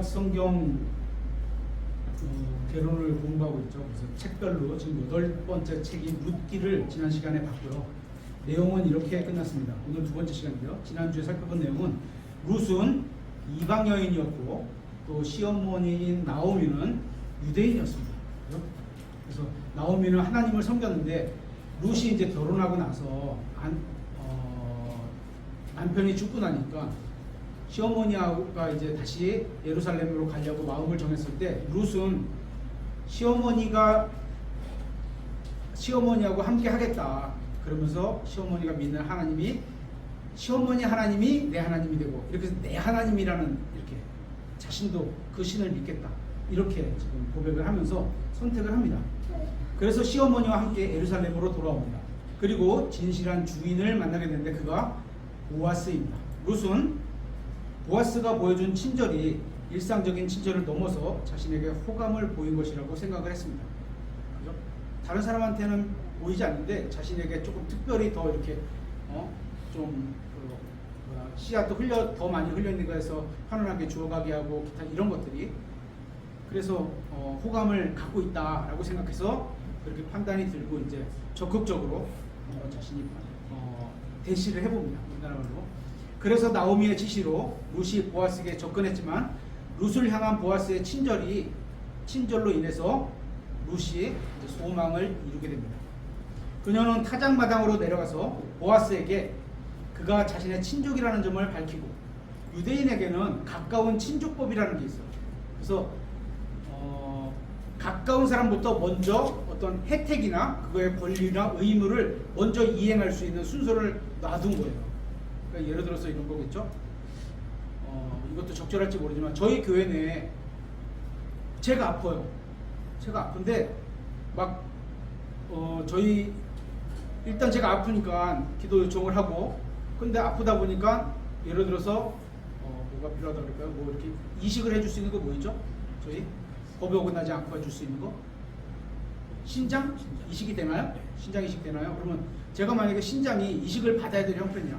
구약 성경 개론을 공부하고 있죠. 그래서 책별로 지금 8번째 책이 룻기를 지난 시간에 봤고요. 내용은 이렇게 끝났습니다. 오늘 두 번째 시간인데요. 지난주에 살펴본 내용은 룻은 이방 여인이었고 또 시어머니인 나오미는 유대인이었습니다. 그래서 나오미는 하나님을 섬겼는데 룻이 이제 결혼하고 나서 남편이 죽고 나니까 시어머니가 이제 다시 예루살렘으로 가려고 마음을 정했을 때 룻은 시어머니하고 함께 하겠다 그러면서 시어머니가 믿는 하나님이 시어머니 하나님이 내 하나님이 되고 이렇게 해서 내 하나님이라는 이렇게 자신도 그 신을 믿겠다 이렇게 지금 고백을 하면서 선택을 합니다. 그래서 시어머니와 함께 예루살렘으로 돌아옵니다. 그리고 진실한 주인을 만나게 되는데 그가 보아스입니다. 룻은 보아스가 보여준 친절이 일상적인 친절을 넘어서 자신에게 호감을 보인 것이라고 생각을 했습니다. 그죠? 다른 사람한테는 보이지 않는데 자신에게 조금 특별히 더 이렇게 씨앗도 더 많이 흘렸는가 해서 편안하게 주워가게 하고 기타 이런 것들이 그래서 호감을 갖고 있다라고 생각해서 그렇게 판단이 들고 이제 적극적으로 자신이 대시를 해봅니다. 우리나라 말로. 그래서 나오미의 지시로 룻이 보아스에게 접근했지만 룻을 향한 보아스의 친절로 인해서 룻이 소망을 이루게 됩니다. 그녀는 타작마당으로 내려가서 보아스에게 그가 자신의 친족이라는 점을 밝히고 유대인에게는 가까운 친족법이라는 게 있어요. 그래서 가까운 사람부터 먼저 어떤 혜택이나 그거의 권리나 의무를 먼저 이행할 수 있는 순서를 놔둔 거예요. 그러니까 예를 들어서 이런 거겠죠. 이것도 적절할지 모르지만 저희 교회 내에 제가 아파요. 제가 아픈데 막 저희 일단 제가 아프니까 기도 요청을 하고 근데 아프다 보니까 예를 들어서 뭐가 필요하다 그럴까요? 뭐 이렇게 이식을 해줄 수 있는 거 뭐 있죠? 저희 법에 어긋나지 않고 해줄 수 있는 거? 신장? 이식이 되나요? 신장 이식 되나요? 그러면 제가 만약에 신장이 이식을 받아야 될 형편이야.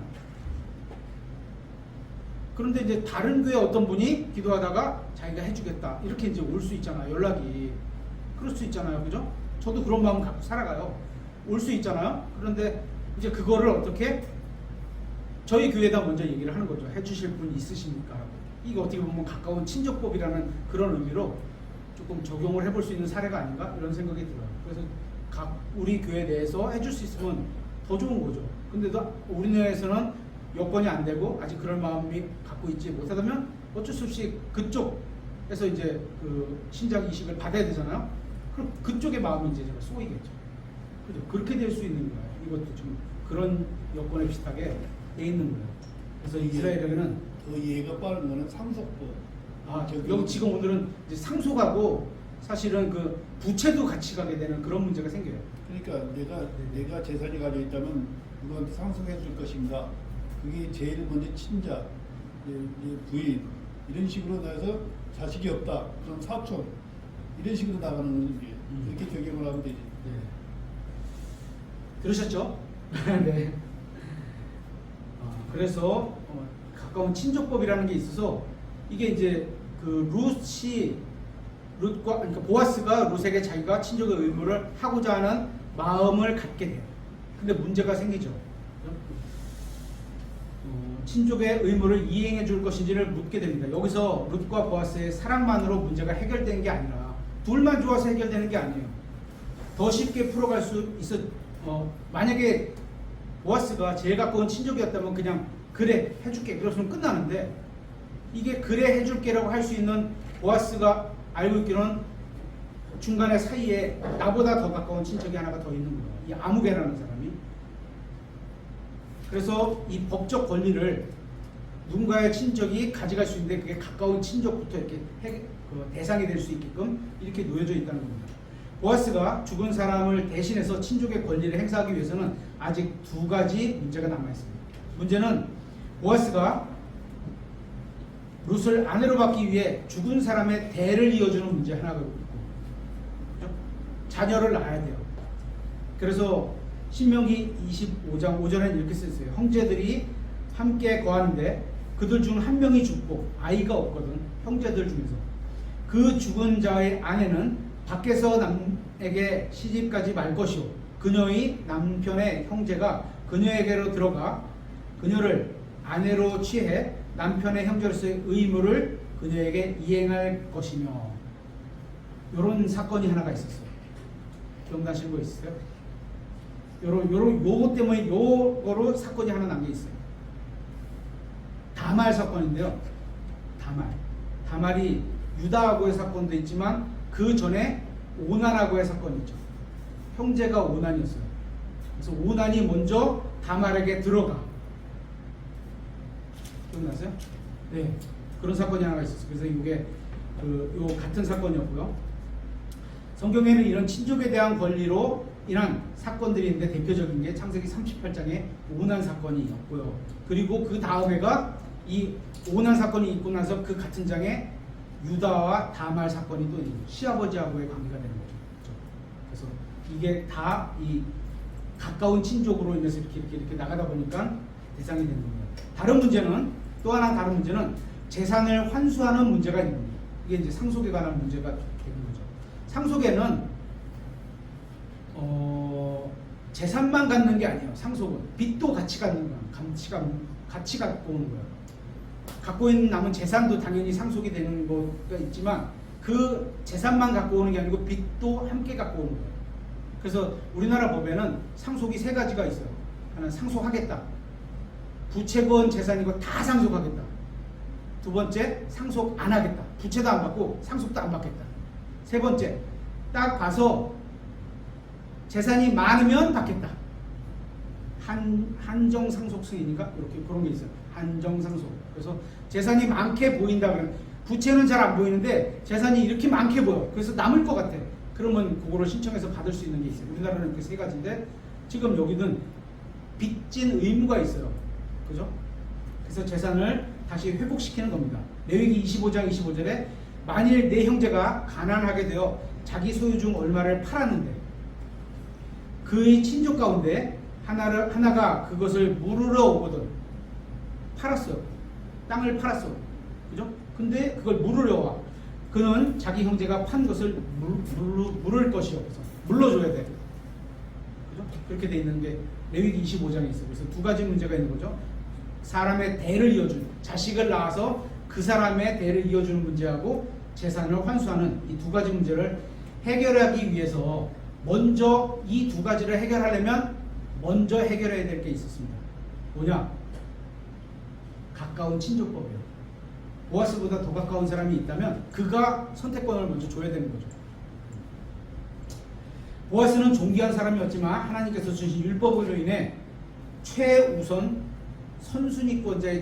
그런데 이제 다른 교회 어떤 분이 기도하다가 자기가 해주겠다 이렇게 이제 올 수 있잖아요. 연락이 그럴 수 있잖아요. 그죠? 저도 그런 마음 갖고 살아가요. 올 수 있잖아요. 그런데 이제 그거를 어떻게 저희 교회에다 먼저 얘기를 하는 거죠. 해주실 분 있으십니까? 이거 어떻게 보면 가까운 친족법이라는 그런 의미로 조금 적용을 해볼 수 있는 사례가 아닌가 이런 생각이 들어요. 그래서 우리 교회 내에서 해줄 수 있으면 더 좋은 거죠. 근데도 우리나라에서는 여건이 안 되고 아직 그런 마음이 갖고 있지 못하다면 어쩔 수 없이 그쪽에서 이제 그 신장 이식을 받아야 되잖아요. 그럼 그쪽의 마음이 이제 쏘이겠죠. 그죠? 그렇게 될 수 있는 거예요. 이것도 좀 그런 여건에 비슷하게 돼 있는 거예요. 그래서 이스라엘에게는 더 이해가 빠른 거는 상속법. 여기 지금 오늘은 이제 상속하고 사실은 그 부채도 같이 가게 되는 그런 문제가 생겨요. 그러니까 내가 재산이 가져 있다면 누구한테 상속해 줄 것인가? 그게 제일 먼저 친자, 부인 이런 식으로 나서 자식이 없다. 그럼 사촌 이런 식으로 나가는 거지. 이렇게 적용을 하면 되지. 네. 들으셨죠? 네. 그래서 가까운 친족법이라는 게 있어서 이게 이제 그 그러니까 보아스가 룻에게 자기가 친족의 의무를 하고자 하는 마음을 갖게 돼요. 근데 문제가 생기죠. 친족의 의무를 이행해 줄 것인지를 묻게 됩니다. 여기서 룻과 보아스의 사랑만으로 문제가 해결된 게 아니라 둘만 좋아서 해결되는 게 아니에요. 더 쉽게 풀어갈 수 있어. 만약에 보아스가 제일 가까운 친족이었다면 그냥 그래 해줄게 그랬으면 끝나는데 이게 그래 해줄게라고 할 수 있는 보아스가 알고 있기로는 중간에 사이에 나보다 더 가까운 친척이 하나가 더 있는 거예요. 이 아무개라는 사람이. 그래서 이 법적 권리를 누군가의 친척이 가져갈 수 있는데 그게 가까운 친족부터 이렇게 대상이 될 수 있게끔 이렇게 놓여져 있다는 겁니다. 보아스가 죽은 사람을 대신해서 친족의 권리를 행사하기 위해서는 아직 두 가지 문제가 남아있습니다. 문제는 보아스가 룻을 아내로 받기 위해 죽은 사람의 대를 이어주는 문제 하나가 있고 자녀를 낳아야 돼요. 그래서 신명기 25장 5절에는 이렇게 써있어요. 형제들이 함께 거하는데 그들 중 한 명이 죽고 아이가 없거든. 형제들 중에서 그 죽은 자의 아내는 밖에서 남에게 시집가지 말 것이요 그녀의 남편의 형제가 그녀에게로 들어가 그녀를 아내로 취해 남편의 형제로서의 의무를 그녀에게 이행할 것이며. 요런 사건이 하나가 있었어요. 기억나시는 거 있으세요? 요거 때문에 요거로 사건이 하나 남겨 있어요. 다말 사건인데요. 다말이 유다하고의 사건도 있지만 그 전에 오난하고의 사건이 있죠. 형제가 오난이었어요. 그래서 오난이 먼저 다말에게 들어가. 기억나세요? 네, 그런 사건이 하나 있었어요. 그래서 이게 요 같은 사건이었고요. 성경에는 이런 친족에 대한 권리로 인한 사건들이 있는데 대표적인 게 창세기 38장의 오난 사건이었고요. 그리고 그 다음에가 이 오난 사건이 있고 나서 그 같은 장에 유다와 다말 사건이 또 시아버지하고의 관계가 되는 거죠. 그래서 이게 다 이 가까운 친족으로 인해서 이렇게 나가다 보니까 대상이 되는 겁니다. 또 하나 다른 문제는 재산을 환수하는 문제가 있는 겁니다. 이게 이제 상속에 관한 문제가 되는 거죠. 상속에는 재산만 갖는 게 아니에요. 상속은 빚도 같이 갖는 거예요. 같이 갖고 오는 거예요. 갖고 있는 남은 재산도 당연히 상속이 되는 거가 있지만 그 재산만 갖고 오는 게 아니고 빚도 함께 갖고 오는 거예요. 그래서 우리나라 법에는 상속이 세 가지가 있어요. 하나는 상속하겠다. 부채건 재산이건 다 상속하겠다. 두 번째, 상속 안 하겠다. 부채도 안 받고 상속도 안 받겠다. 세 번째, 딱 봐서 재산이 많으면 받겠다. 한정상속 승인인가? 이렇게 그런 게 있어요. 한정상속. 그래서 재산이 많게 보인다 그러면 부채는 잘 안 보이는데 재산이 이렇게 많게 보여. 그래서 남을 것 같아. 그러면 그거를 신청해서 받을 수 있는 게 있어요. 우리나라는 이렇게 세 가지인데 지금 여기는 빚진 의무가 있어요. 그죠? 그래서 재산을 다시 회복시키는 겁니다. 레위기 25장 25절에 만일 내 형제가 가난하게 되어 자기 소유 중 얼마를 팔았는데 그의 친족 가운데 하나가 그것을 물으러 오거든. 팔았어요. 땅을 팔았어. 그죠? 근데 그걸 물으러 와. 그는 자기 형제가 판 것을 물을 것이요. 그래서 물러줘야 돼. 그죠? 그렇게 돼 있는 게 레위기 25장에 있어요. 그래서 두 가지 문제가 있는 거죠. 사람의 대를 이어주는, 자식을 낳아서 그 사람의 대를 이어주는 문제하고 재산을 환수하는 이 두 가지 문제를 해결하기 위해서 먼저 이 두 가지를 해결하려면 먼저 해결해야 될 게 있었습니다. 뭐냐? 가까운 친족법이에요. 보아스보다 더 가까운 사람이 있다면 그가 선택권을 먼저 줘야 되는 거죠. 보아스는 존귀한 사람이었지만 하나님께서 주신 율법으로 인해 최우선 선순위권자의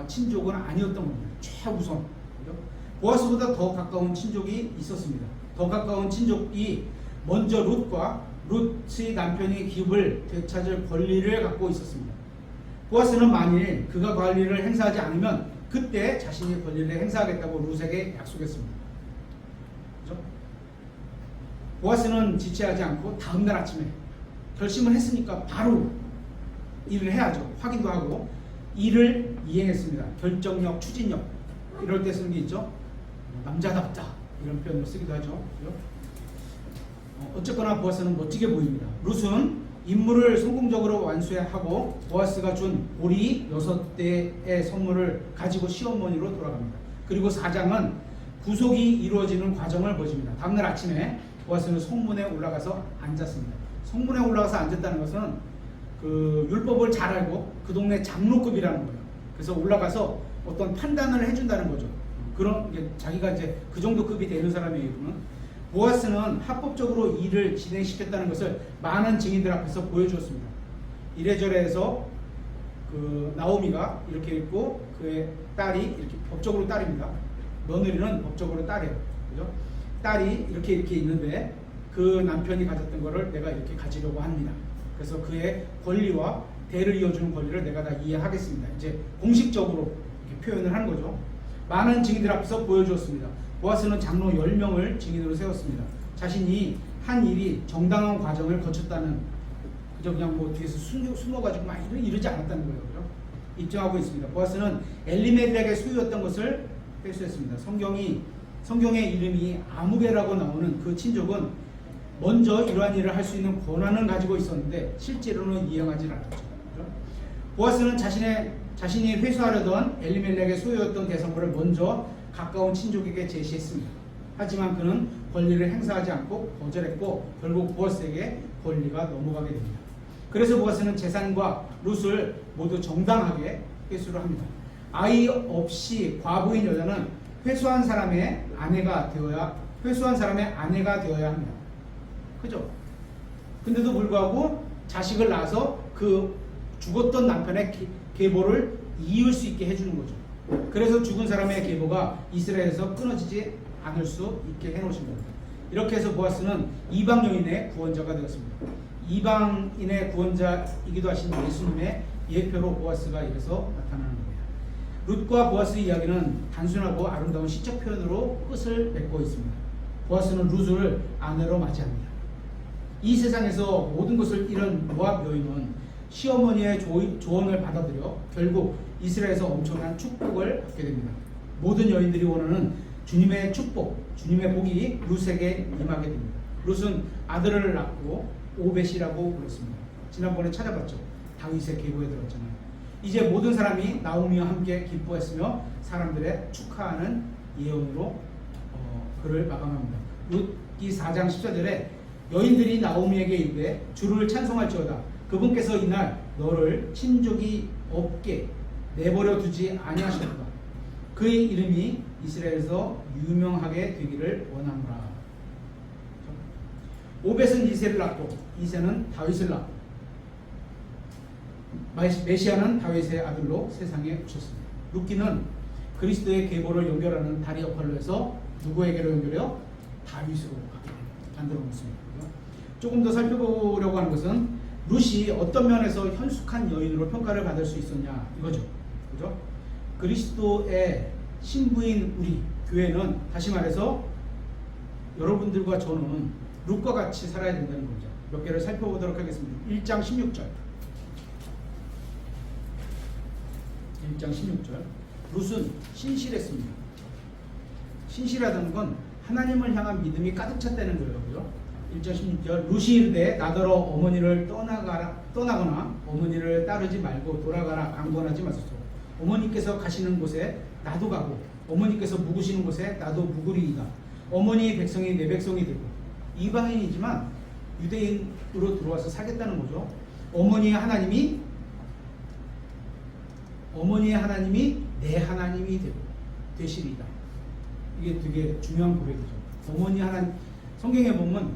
친족은 아니었던 겁니다. 최우선. 그렇죠? 보아스보다 더 가까운 친족이 있었습니다. 더 가까운 친족이 먼저 룻의 남편의 기업을 되찾을 권리를 갖고 있었습니다. 보아스는 만일 그가 권리를 행사하지 않으면 그때 자신의 권리를 행사하겠다고 룻에게 약속했습니다. 그렇죠? 보아스는 지체하지 않고 다음날 아침에 결심을 했으니까 바로 일을 해야죠. 확인도 하고 일을 이행했습니다. 결정력, 추진력 이럴 때 쓰는 게 있죠. 남자답다 이런 표현을 쓰기도 하죠. 그렇죠? 어쨌거나 보아스는 멋지게 보입니다. 룻은 임무를 성공적으로 완수하고 보아스가 준 보리 6대의 선물을 가지고 시어머니로 돌아갑니다. 그리고 4장은 구속이 이루어지는 과정을 보여줍니다. 다음날 아침에 보아스는 성문에 올라가서 앉았습니다. 성문에 올라가서 앉았다는 것은 그 율법을 잘 알고 그 동네 장로급이라는 거예요. 그래서 올라가서 어떤 판단을 해준다는 거죠. 그런 게 자기가 이제 그 정도 급이 되는 사람이에요. 그러면 보아스는 합법적으로 일을 진행시켰다는 것을 많은 증인들 앞에서 보여주었습니다. 이래저래 해서 그 나오미가 이렇게 있고 그의 딸이 이렇게 법적으로 딸입니다. 며느리는 법적으로 딸이에요. 그죠? 딸이 이렇게 있는데 그 남편이 가졌던 거를 내가 이렇게 가지려고 합니다. 그래서 그의 권리와 대를 이어주는 권리를 내가 다 이해하겠습니다. 이제 공식적으로 이렇게 표현을 하는 거죠. 많은 증인들 앞에서 보여주었습니다. 보아스는 장로 10명을 증인으로 세웠습니다. 자신이 한 일이 정당한 과정을 거쳤다는 그저 그냥 뭐 뒤에서 숨어가지고 막 이러지 않았다는 거예요. 그죠? 입증하고 있습니다. 보아스는 엘리멜렉의 소유였던 것을 회수했습니다. 성경의 이름이 아무개라고 나오는 그 친족은 먼저 이러한 일을 할 수 있는 권한을 가지고 있었는데 실제로는 이행하지 않았죠. 보아스는 자신이 회수하려던 엘리멜렉의 소유였던 대성물을 먼저 가까운 친족에게 제시했습니다. 하지만 그는 권리를 행사하지 않고 거절했고 결국 보아스에게 권리가 넘어가게 됩니다. 그래서 보아스는 재산과 룻을 모두 정당하게 회수를 합니다. 아이 없이 과부인 여자는 회수한 사람의 아내가 되어야 합니다. 그죠? 근데도 불구하고 자식을 낳아서 그 죽었던 남편의 계보를 이을 수 있게 해주는 거죠. 그래서 죽은 사람의 계보가 이스라엘에서 끊어지지 않을 수 있게 해놓으신 겁니다. 이렇게 해서 보아스는 이방 여인의 구원자가 되었습니다. 이방인의 구원자이기도 하신 예수님의 예표로 보아스가 이래서 나타나는 겁니다. 룻과 보아스의 이야기는 단순하고 아름다운 시적 표현으로 끝을 맺고 있습니다. 보아스는 룻을 아내로 맞이합니다. 이 세상에서 모든 것을 잃은 모압 여인은 시어머니의 조언을 받아들여 결국 이스라엘에서 엄청난 축복을 받게 됩니다. 모든 여인들이 원하는 주님의 축복, 주님의 복이 룻에게 임하게 됩니다. 룻은 아들을 낳고 오벳이라고 불렀습니다. 지난번에 찾아봤죠. 다윗의 계보에 들었잖아요. 이제 모든 사람이 나오미와 함께 기뻐했으며 사람들의 축하하는 예언으로 그를 마감합니다. 룻기 4장 14절에 여인들이 나오미에게 이르되 주를 찬송할지어다. 그분께서 이날 너를 친족이 없게 내버려 두지 아니하셨다. 그의 이름이 이스라엘에서 유명하게 되기를 원하노라. 오벳은 이새를 낳고 이새는 다윗을 낳고 메시아는 다윗의 아들로 세상에 오셨습니다. 룻기는 그리스도의 계보를 연결하는 다리 역할로 해서 누구에게로 연결해요? 다윗으로 만들어 놓습니다. 조금 더 살펴보려고 하는 것은 룻이 어떤 면에서 현숙한 여인으로 평가를 받을 수 있었냐 이거죠. 그죠? 그리스도의 신부인 우리 교회는 다시 말해서 여러분들과 저는 룻과 같이 살아야 된다는 거죠. 몇 개를 살펴보도록 하겠습니다. 1장 16절. 1장 16절. 룻은 신실했습니다. 신실하다는 건 하나님을 향한 믿음이 가득 찼다는 거예요. 그죠? 1장 16절. 룻이 이르되 나더러 어머니를 떠나거나 어머니를 따르지 말고 돌아가라 강권하지 마소서. 어머니께서 가시는 곳에 나도 가고 어머니께서 묵으시는 곳에 나도 묵으리이다. 어머니의 백성이 내 백성이 되고 이방인이지만 유대인으로 들어와서 살겠다는 거죠. 어머니의 하나님이 내 하나님이 되시리이다. 이게 되게 중요한 고백이죠. 어머니 하나님, 성경에 보면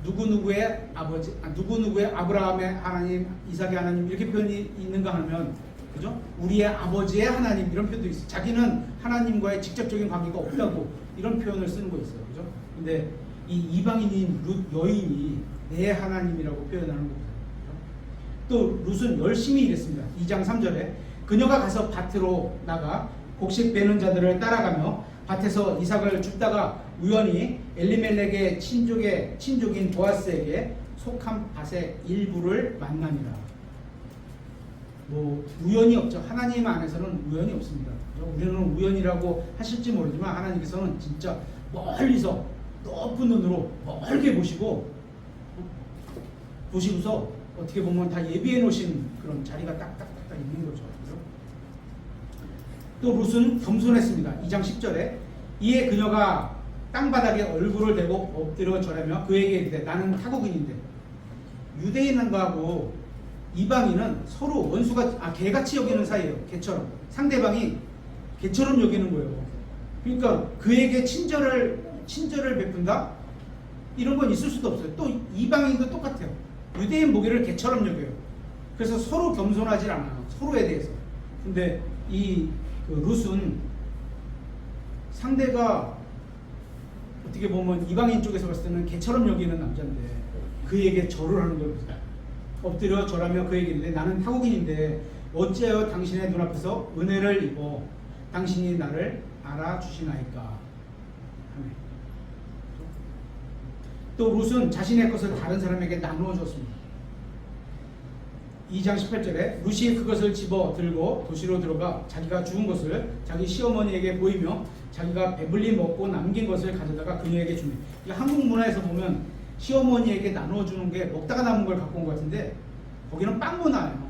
누구누구의 아버지, 누구누구의 아브라함의 하나님, 이삭의 하나님 이렇게 표현이 있는가 하면 그죠? 우리의 아버지의 하나님 이런 표현도 있어요. 자기는 하나님과의 직접적인 관계가 없다고 이런 표현을 쓰는 거 있어요. 그죠? 근데 이 이방인인 룻 여인이 내 하나님이라고 표현하는 겁니다. 또 룻은 열심히 일했습니다. 2장 3절에 그녀가 가서 밭으로 나가 곡식 베는 자들을 따라가며 밭에서 이삭을 줍다가 우연히 엘리멜렉의 친족인 보아스에게 속한 밭의 일부를 만나니라. 뭐 우연이 없죠. 하나님 안에서는 우연이 없습니다. 우리는 우연이라고 하실지 모르지만 하나님께서는 진짜 멀리서 높은 눈으로 멀게 보시고서 어떻게 보면 다 예비해 놓으신 그런 자리가 딱딱딱 있는 거죠. 또 룻은 겸손했습니다. 2장 10절에 이에 그녀가 땅바닥에 얼굴을 대고 엎드려 절하며 그에게 이르되 나는 타국인인데. 유대인과하고 이방인은 서로 원수가 개같이 여기는 사이예요. 개처럼. 상대방이 개처럼 여기는 거예요. 그러니까 그에게 친절을 베푼다? 이런 건 있을 수도 없어요. 또 이방인도 똑같아요. 유대인 보기를 개처럼 여겨요. 그래서 서로 겸손하지 않아요. 서로에 대해서. 근데 이 룻은 상대가 어떻게 보면 이방인 쪽에서 봤을 때는 개처럼 여기는 남자인데 그에게 절을 하는 거예요. 엎드려 절하며 그에게 이르되 나는 타국인인데 어찌하여 당신의 눈앞에서 은혜를 입어 당신이 나를 알아주시나이까. 또 룻은 자신의 것을 다른 사람에게 나누어 줬습니다. 2장 18절에 룻이 그것을 집어 들고 도시로 들어가 자기가 죽은 것을 자기 시어머니에게 보이며 자기가 배불리 먹고 남긴 것을 가져다가 그녀에게 주네. 이 한국 문화에서 보면 시어머니에게 나눠주는 게 먹다가 남은 걸 갖고 온 것 같은데 거기는 빵 문화예요.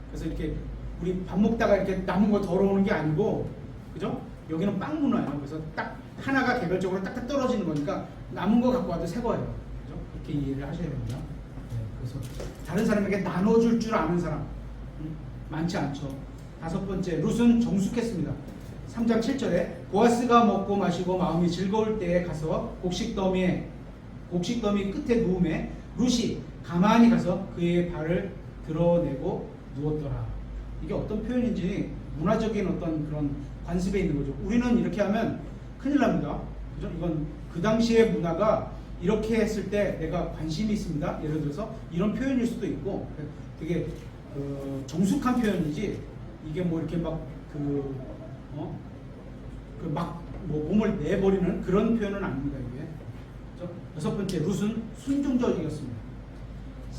그래서 이렇게 우리 밥 먹다가 이렇게 남은 거 덜어오는 게 아니고, 그죠? 여기는 빵 문화예요. 그래서 딱 하나가 개별적으로 딱딱 떨어지는 거니까 남은 거 갖고 와도 새 거예요. 그죠? 이렇게 이해를 하셔야 됩니다. 그래서 다른 사람에게 나눠줄 줄 아는 사람 많지 않죠. 5번째, 룻은 정숙했습니다. 3장 7절에 보아스가 먹고 마시고 마음이 즐거울 때에 가서 곡식더미 끝에 누움에 룻이 가만히 가서 그의 발을 드러내고 누웠더라. 이게 어떤 표현인지 문화적인 어떤 그런 관습에 있는 거죠. 우리는 이렇게 하면 큰일 납니다. 그죠? 이건 그 당시의 문화가 이렇게 했을 때 내가 관심이 있습니다. 예를 들어서 이런 표현일 수도 있고 되게 정숙한 표현이지 이게 뭐 이렇게 막 몸을 내버리는 그런 표현은 아닙니다. 이게. 그렇죠? 6번째, 룻은 순종적이었습니다.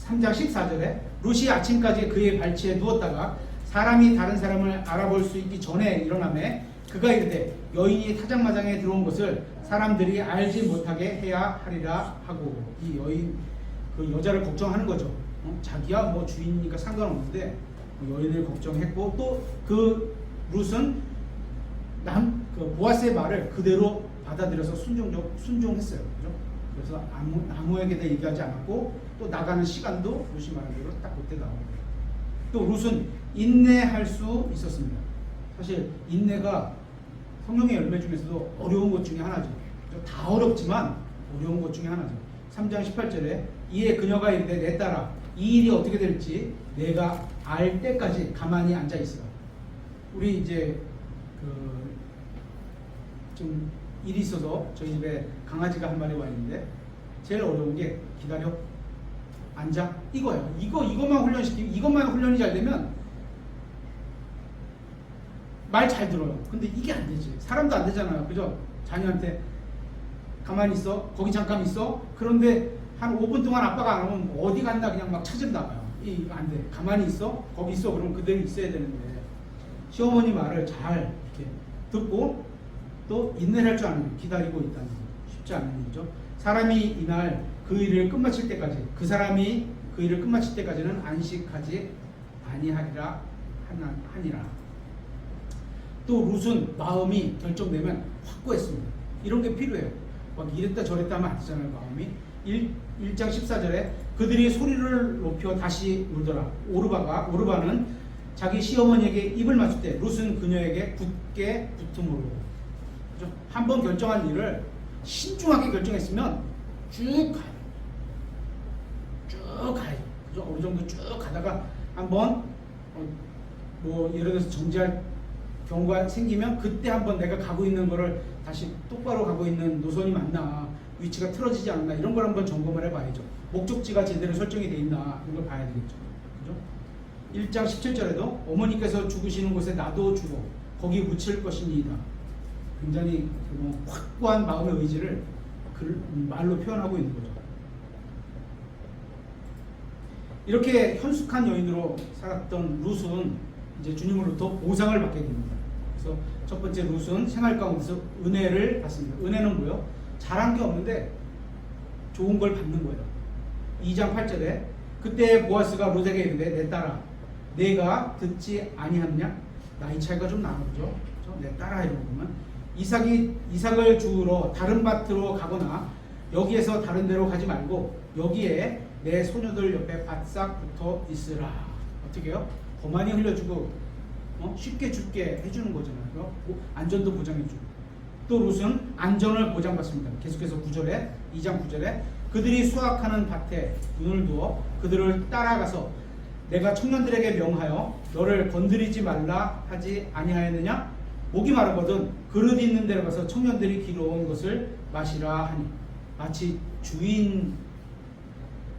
3장 14절에 룻이 아침까지 그의 발치에 누웠다가 사람이 다른 사람을 알아볼 수 있기 전에 일어나매 그가 이르되 여인이 타작마당에 들어온 것을 사람들이 알지 못하게 해야 하리라 하고, 이 여인 그 여자를 걱정하는 거죠. 자기야 뭐 주인이니까 상관없는데 여인을 걱정했고 또 그 룻은 그 보아스의 말을 그대로 받아들여서 순종했어요. 그죠? 그래서 아무에게도 얘기하지 않았고 또 나가는 시간도 룻이 말한 대로 딱 그때 나오고, 또 룻은 인내할 수 있었습니다. 사실 인내가 성령의 열매 중에서도 어려운 것 중에 하나죠. 다 어렵지만 어려운 것 중에 하나죠. 3장 18절에 이에 그녀가 이르되 내 딸아 이 일이 어떻게 될지 내가 알 때까지 가만히 앉아 있으라. 우리 이제 좀 일이 있어서 저희 집에 강아지가 한 마리 와 있는데 제일 어려운 게 기다려, 앉아, 이거예요. 이것만 훈련시키면, 이것만 훈련이 잘 되면 말 잘 들어요. 근데 이게 안 되지. 사람도 안 되잖아요. 그죠? 자녀한테 가만히 있어, 거기 잠깐 있어. 그런데 한 5분 동안 아빠가 안 오면 어디 갔나 그냥 막 찾은다고요. 이거 안 돼. 가만히 있어, 거기 있어. 그러면 그대로 있어야 되는데 시어머니 말을 잘 이렇게 듣고 또 인내를 할 줄 아는, 기다리고 있다는 거 쉽지 않은 일이죠. 사람이 이날 그 일을 끝마칠 때까지, 그 사람이 그 일을 끝마칠 때까지는 안식하지 아니하리라 하니라. 또 룻은 마음이 결정되면 확고했습니다. 이런 게 필요해요. 막 이랬다 저랬다 하면 안 되잖아요. 마음이 1장 14절에 그들이 소리를 높여 다시 울더라. 오르바는 자기 시어머니에게 입을 맞출 때 룻은 그녀에게 굳게 붙음으로. 한번 결정한 일을 신중하게 결정했으면 쭉 가요. 쭉 가요. 그죠? 어느 정도 쭉 가다가 한번 뭐 예를 들어서 정지할 경우가 생기면 그때 한번 내가 가고 있는 거를 다시 똑바로 가고 있는 노선이 맞나, 위치가 틀어지지 않나, 이런 걸 한번 점검을 해봐야죠. 목적지가 제대로 설정이 돼 있나 이런 걸 봐야 되겠죠. 그죠? 1장 17절에도 어머니께서 죽으시는 곳에 나도 죽어 거기 묻힐 것이니이다. 굉장히 확고한 마음의 의지를 말로 표현하고 있는 거죠. 이렇게 현숙한 여인으로 살았던 룻은 이제 주님으로부터 보상을 받게 됩니다. 그래서 첫 번째, 룻은 생활 가운데서 은혜를 받습니다. 은혜는 뭐예요? 잘한 게 없는데 좋은 걸 받는 거예요. 2장 8절에 그때 보아스가 룻에게 이르되 내 딸아 내가 듣지 아니하느냐? 나이 차이가 좀 나죠. 내 딸아 이러고 보면 이삭을 주우러 다른 밭으로 가거나 여기에서 다른 데로 가지 말고 여기에 내 소녀들 옆에 바싹 붙어 있으라. 어떻게 해요? 거만히 흘려주고 쉽게 죽게 해주는 거잖아요. 안전도 보장해주고. 또 룻은 안전을 보장받습니다. 계속해서 2장 9절에 그들이 수확하는 밭에 눈을 두어 그들을 따라가서 내가 청년들에게 명하여 너를 건드리지 말라 하지 아니하였느냐? 목이 마르거든 그릇 있는 데로 가서 청년들이 기러온 것을 마시라 하니, 마치 주인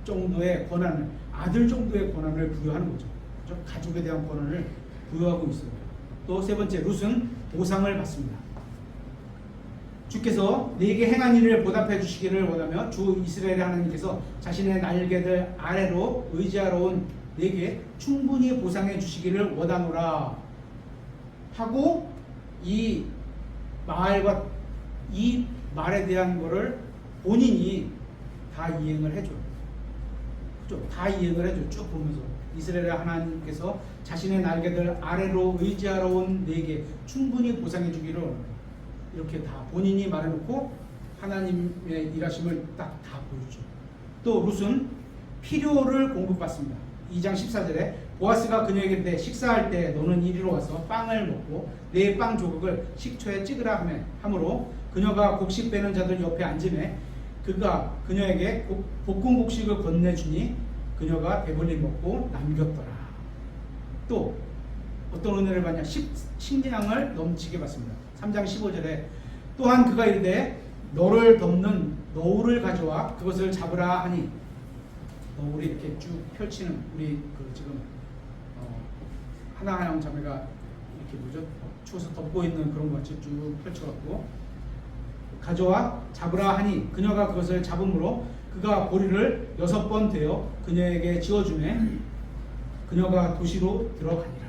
정도의 권한을, 아들 정도의 권한을 부여하는 거죠. 그렇죠? 가족에 대한 권한을 부여하고 있습니다. 또 세 번째, 룻은 보상을 받습니다. 주께서 네게 행한 일을 보답해 주시기를 원하며 주 이스라엘의 하나님께서 자신의 날개들 아래로 의지하러 온 내게 충분히 보상해 주시기를 원하노라 하고 이 말과 이 말에 대한 거를 본인이 다 이행을 해줘요. 그죠? 다 이행을 해줘요. 쭉 보면서 이스라엘의 하나님께서 자신의 날개들 아래로 의지하러 온 내게 충분히 보상해 주기를 이렇게 다 본인이 말해놓고 하나님의 일하심을 딱 다 보여주죠. 또 룻은 필요를 공급받습니다. 2장 14절에 보아스가 그녀에게 이르되 식사할 때 너는 이리로 와서 빵을 먹고 내 빵 조각을 식초에 찍으라 하므로 그녀가 곡식 빼는 자들 옆에 앉음에 그가 그녀에게 볶은 곡식을 건네주니 그녀가 배불리 먹고 남겼더라. 또 어떤 은혜를 받냐? 식량을 넘치게 받습니다. 3장 15절에 또한 그가 이르되 너를 덮는 너울을 가져와 그것을 잡으라 하니 너울이 이렇게 쭉 펼치는 우리 그 지금 하나하나 자매가 이렇게 뭐죠? 추워서 덮고 있는 그런 것 같이 쭉 펼쳐갖고 가져와 잡으라 하니 그녀가 그것을 잡음으로 그가 보리를 6번 되어 그녀에게 지어주매 그녀가 도시로 들어가니라.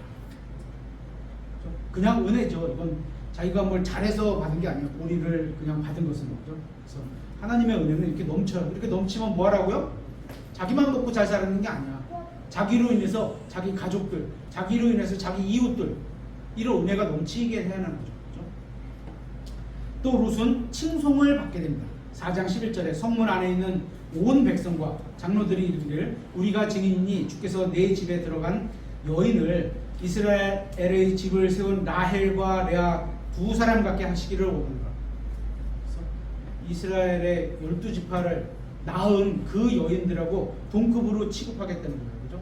그냥 은혜죠. 이건 자기가 뭘 잘해서 받은 게 아니에요. 보리를 그냥 받은 것은 거죠. 그래서 하나님의 은혜는 이렇게 넘쳐요. 이렇게 넘치면 뭐 하라고요? 자기만 먹고 잘 사는 게 아니야. 자기로 인해서 자기 가족들, 자기로 인해서 자기 이웃들 이런 은혜가 넘치게 해야 하는 거죠. 또 룻은 칭송을 받게 됩니다. 4장 11절에 성문 안에 있는 온 백성과 장로들이 이르기를 우리가 증인이니 주께서 내 집에 들어간 여인을 이스라엘의 집을 세운 라헬과 레아 두 사람 같게 하시기를 원한다. 이스라엘의 12지파를 낳은 그 여인들하고 동급으로 취급하겠다는 거예요. 그죠?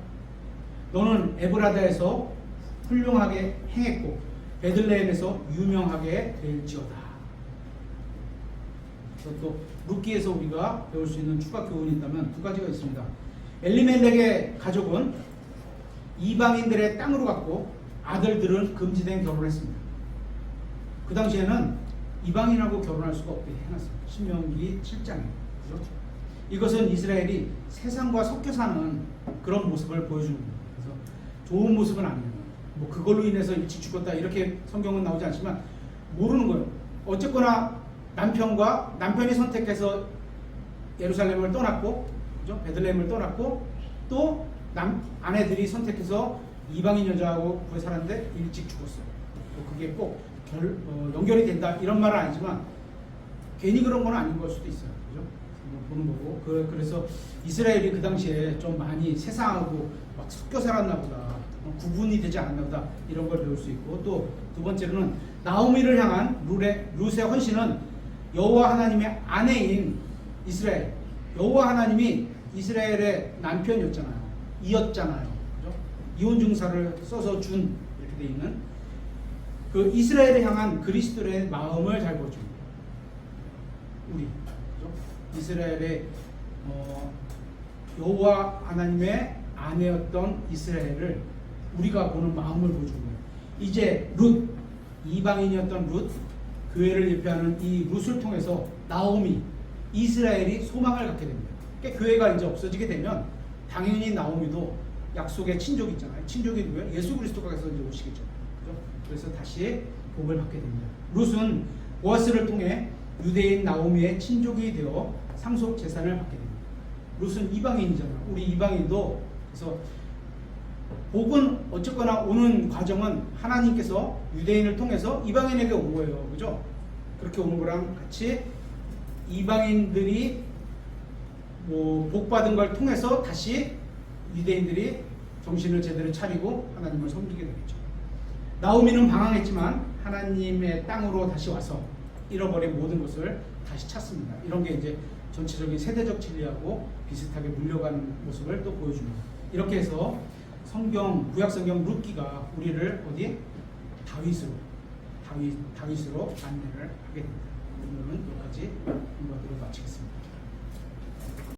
너는 에브라다에서 훌륭하게 행했고 베들레헴에서 유명하게 될지어다. 그래서 또 룻기에서 우리가 배울 수 있는 추가 교훈이 있다면 두 가지가 있습니다. 엘리멜렉의 가족은 이방인들의 땅으로 갔고 아들들은 금지된 결혼을 했습니다. 그 당시에는 이방인하고 결혼할 수가 없게 해놨습니다. 신명기 7장에. 그렇죠? 이것은 이스라엘이 세상과 섞여 사는 그런 모습을 보여주는 거예요. 그래서 좋은 모습은 아니에요. 뭐 그걸로 인해서 일찍 죽었다 이렇게 성경은 나오지 않지만 모르는 거예요. 어쨌거나 남편이 선택해서 예루살렘을 떠났고, 그죠? 베들레헴을 떠났고, 또 아내들이 선택해서 이방인 여자하고 구해 살았는데 일찍 죽었어요. 그게 꼭 연결이 된다 이런 말은 아니지만 괜히 그런 건 아닌 걸 수도 있어요. 그죠? 보는 거고. 그래서 이스라엘이 그 당시에 좀 많이 세상하고 막 섞여 살았나 보다. 구분이 되지 않았나 보다. 이런 걸 배울 수 있고, 또 두 번째로는 나오미를 향한 룻의 헌신은 여호와 하나님의 아내인 이스라엘, 여호와 하나님이 이스라엘의 남편이었잖아요. 이었잖아요. 그죠? 이혼 증서를 써서 준 이렇게 돼 있는 그 이스라엘을 향한 그리스도의 마음을 잘 보여줍니다. 우리 그죠? 이스라엘의 여호와 하나님의 아내였던 이스라엘을 우리가 보는 마음을 보여주는 거예요. 이제 룻, 이방인이었던 룻, 교회를 예표하는 이 룻을 통해서 나오미, 이스라엘이 소망을 갖게 됩니다. 그러니까 교회가 이제 없어지게 되면 당연히 나오미도 약속의 친족이 있잖아요. 친족이 누구예요? 예수 그리스도께서 이제 오시겠죠. 그죠? 그래서 다시 복을 받게 됩니다. 룻은 보아스를 통해 유대인 나오미의 친족이 되어 상속 재산을 받게 됩니다. 룻은 이방인이잖아요. 우리 이방인도 그래서 복은 어쨌거나 오는 과정은 하나님께서 유대인을 통해서 이방인에게 온 거예요. 그죠? 그렇게 오는 거랑 같이 이방인들이 복 받은 걸 통해서 다시 유대인들이 정신을 제대로 차리고 하나님을 섬기게 되겠죠. 나오미는 방황했지만 하나님의 땅으로 다시 와서 잃어버린 모든 것을 다시 찾습니다. 이런 게 이제 전체적인 세대적 진리하고 비슷하게 물려가는 모습을 또 보여줍니다. 이렇게 해서 구약 성경 룻기가 우리를 어디? 다윗으로 안내를 하게 됩니다. 오늘은 여기까지 공부하도록 마치겠습니다.